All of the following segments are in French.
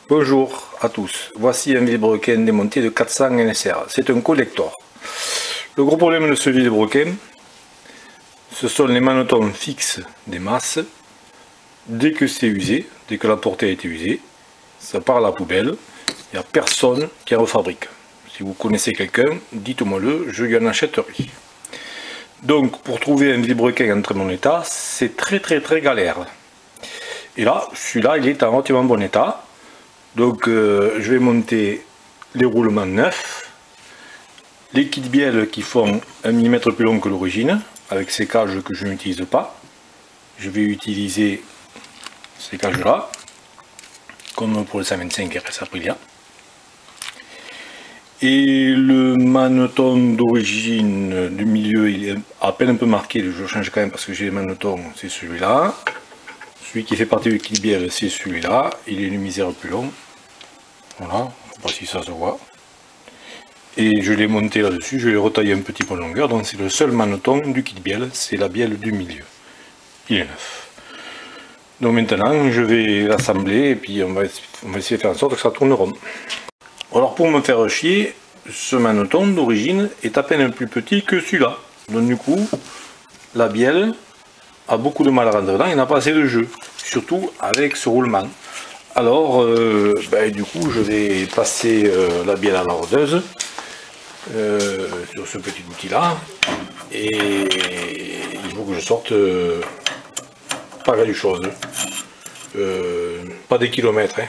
Bonjour à tous, voici un vilebrequin démonté de 400 NSR, c'est un collector. Le gros problème de ce vilebrequin, ce sont les manetons fixes des masses. Dès que c'est usé, dès que la portée a été usée, ça part à la poubelle, il n'y a personne qui en refabrique. Si vous connaissez quelqu'un, dites-moi le, je lui en achèterai. Donc pour trouver un vilebrequin en très bon état, c'est très galère. Et là, celui-là il est en relativement bon état. Donc je vais monter les roulements neufs, les kits bielles qui font 1 mm plus long que l'origine, avec ces cages que je n'utilise pas. Je vais utiliser ces cages là, comme pour le 125 RS Aprilia. Et le maneton d'origine du milieu, il est à peine un peu marqué, je le change quand même parce que j'ai les manetons, c'est celui-là. Celui qui fait partie du kit bielle, c'est celui-là, il est une misère plus long. Voilà, je ne sais pas si ça se voit. Et je l'ai monté là-dessus, je l'ai retaillé un petit peu en longueur, donc c'est le seul maneton du kit bielle, c'est la bielle du milieu. Il est neuf. Donc maintenant, je vais l'assembler et puis on va essayer de faire en sorte que ça tourne rond. Alors pour me faire chier, ce maneton d'origine est à peine un plus petit que celui-là. Donc du coup, la bielle a beaucoup de mal à rentrer dedans, il n'a pas assez de jeu, surtout avec ce roulement. Alors, du coup, je vais passer la bielle à la rodeuse sur ce petit outil là, et il faut que je sorte pas grand chose, pas des kilomètres, hein.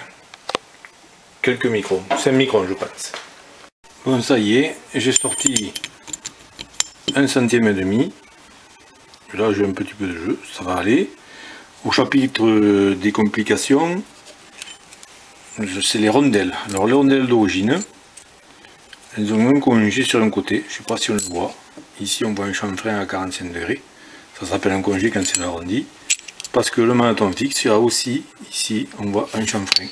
Quelques microns, 5 microns je pense. Bon, ça y est, j'ai sorti 1,5 cm. Là j'ai un petit peu de jeu, ça va aller. Au chapitre des complications, c'est les rondelles. Alors les rondelles d'origine, elles ont un congé sur un côté, je ne sais pas si on le voit. Ici on voit un chanfrein à 45 degrés, ça s'appelle un congé quand c'est arrondi. Parce que le maneton fixe, il y a aussi, ici on voit un chanfrein.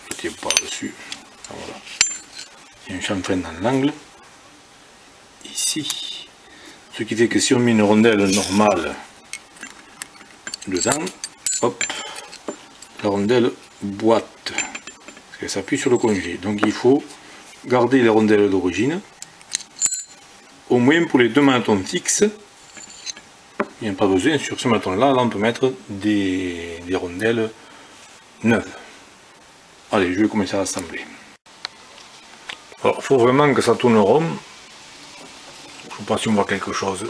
Je ne tiens pas dessus, voilà. Il y a un chanfrein dans l'angle, ici. Ce qui fait que si on met une rondelle normale dedans, hop, la rondelle boite, parce qu'elle s'appuie sur le congé. Donc il faut garder les rondelles d'origine, au moins pour les deux manetons fixes. Il n'y a pas besoin, sur ce maneton là, on peut mettre des rondelles neuves. Allez, je vais commencer à assembler. Alors il faut vraiment que ça tourne rond. Je ne sais pas si on voit quelque chose.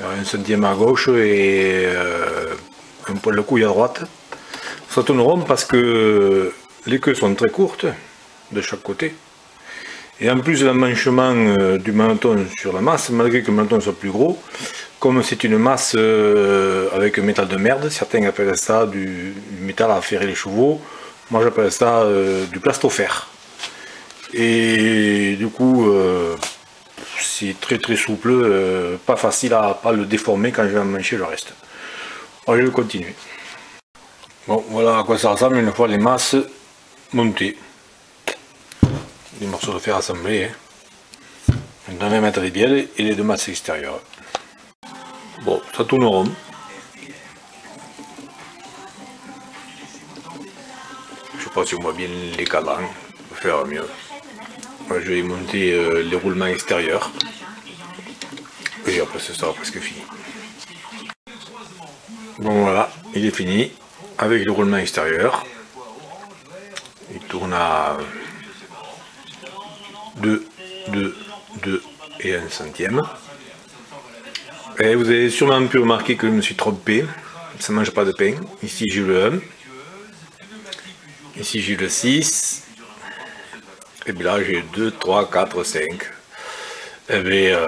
1 cm à gauche et un poil de couille à droite. Ça tourne rond parce que les queues sont très courtes de chaque côté. Et en plus de l'emmanchement du maneton sur la masse, malgré que le maneton soit plus gros, comme c'est une masse avec un métal de merde, certains appellent ça du métal à ferrer les chevaux, moi j'appelle ça du plastofer. Et du coup, c'est très souple, pas facile à pas le déformer quand je vais emmancher le reste. Alors, je vais continuer. Bon, voilà à quoi ça ressemble une fois les masses montées. Les morceaux de fer assemblés. Hein. Maintenant, on va mettre les bielles et les deux masses extérieures. Bon, ça tourne rond. Je sais pas si on voit bien les cadrans, on va faire mieux. Moi, je vais monter les roulements extérieurs. Et après, ce sera presque fini. Bon, voilà, il est fini avec le roulement extérieur. Il tourne à 2 et 1 centième. Et vous avez sûrement pu remarquer que je me suis trompé, ça ne mange pas de pain. Ici j'ai le 1, ici j'ai le 6, et bien là j'ai 2, 3, 4, 5. Et bien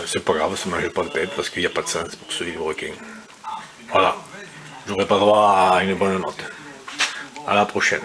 c'est pas grave, ça ne mange pas de pain parce qu'il n'y a pas de sens pour ce vilebrequin. Voilà, j'aurai pas droit à une bonne note. À la prochaine.